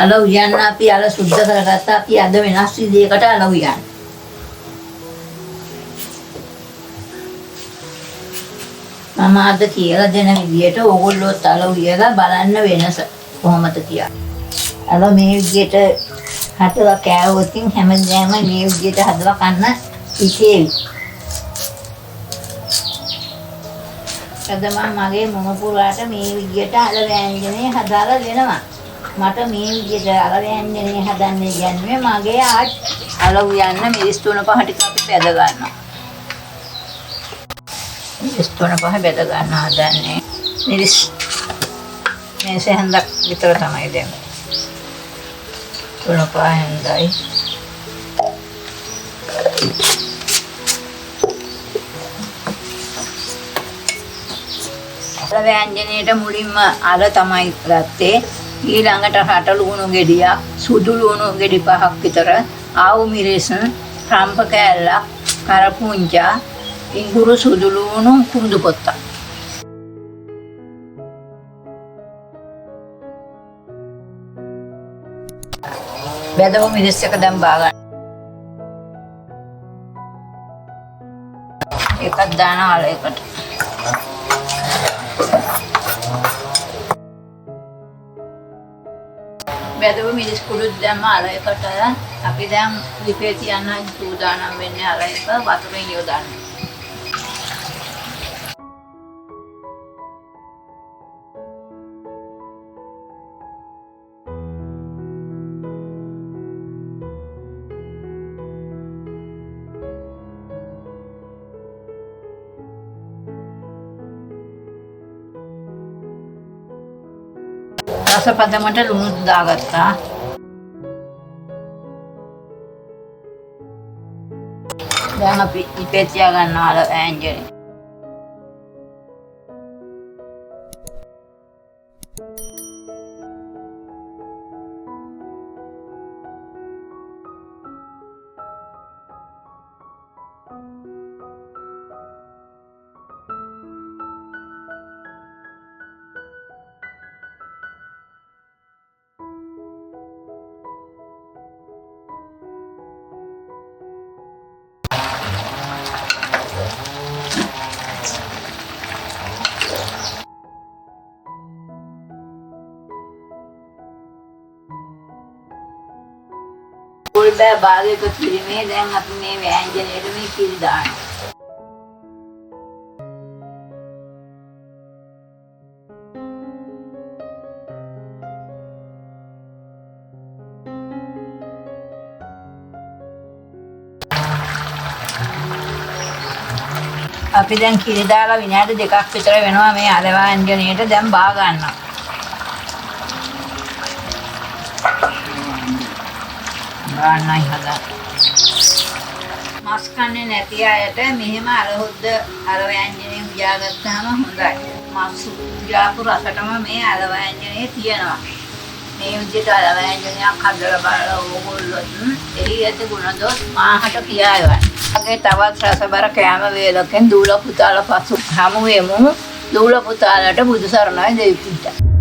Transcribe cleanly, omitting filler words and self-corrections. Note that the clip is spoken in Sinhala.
අල උයන්න අපි අල සුද්ධ කරගත්තා. අපි අද වෙනස් විදිහකට අල උයන්න. මම අද කියලා දෙන විදිහට ඕගොල්ලොත් අල උයලා බලන්න වෙනස කොහොමද කියලා. අල මේ විදිහට හදලා කෑවොත් හැමදාම මේ විදිහට හදලා කන්න ඉතියි. අද මම මගේ මොන පුරාට මේ විදිහට අල වෑංජනේ හදාලා දෙනවා. මට මේ විදිහට අල වෑංජනේ හදන්න කියන්නේ මගේ අල උයන්න මිරිස් 3-5 ටික අපි බෙද ගන්නවා. මිරිස් 3-5 බෙද ගන්න හදන්නේ. මිරිස් මේසේ හන්දක් විතර තමයි දෙන්නේ. 3-5 හන්දයි. අල වෑංජනේට මුලින්ම අල තමයි ගත්තේ. ඊළඟට රට ලුණු ගෙඩියක්, සුදු ලුණු ගෙඩි 5ක් විතර, ආවු මිරිස්, රම්ප කෑල්ලක්, කරපුංචා, ඉඟුරු සුදු ලුණු කුඳු පොත්තක්. බෙදව මිරිස් එක දැන් බා ගන්න. එකක් දාන අලයකට. බෙදව මිරිස් කුඩුත් දැම්ම අලයකට. අපි දැන් ලිපේ තියන්න සූදානම් වෙන්නේ අලයක වතුරෙන් යොදන්න. රස පදමට ලුණු දාගත්තා. දැන් අපි ඉපේ තියා ගන්නවා අල වෑංජනේ. බෑ භාගයක කිරීමේ දැන් අපි මේ වෑංජනේට මේ කිරි දානවා. අපි දැන් කිරි දාලා විනාඩි 2ක් විතර වෙනවා මේ අල වෑංජනේට දැන් බා ගන්නවා. ගන්නයි හදා. මස් කන්නේ නැති අයට මෙහෙම අලහොද්ද අල වෑංජනේ උයාගත්තාම හොඳයි. මස් උයාපු රසටම මේ අල වෑංජනේ තියෙනවා. මේ විදිහට අල වෑංජනයක් හදලා බලලා ඕගොල්ලෝ එහි ඇති ගුණදොස් මාහට කියාවන්න. අගේ තවත් රසබර කෑම වේලකින් දූල පුතාලා පසු හමු වෙමු. දූල පුතාලට බුදු සරණයි දෙවි පිට.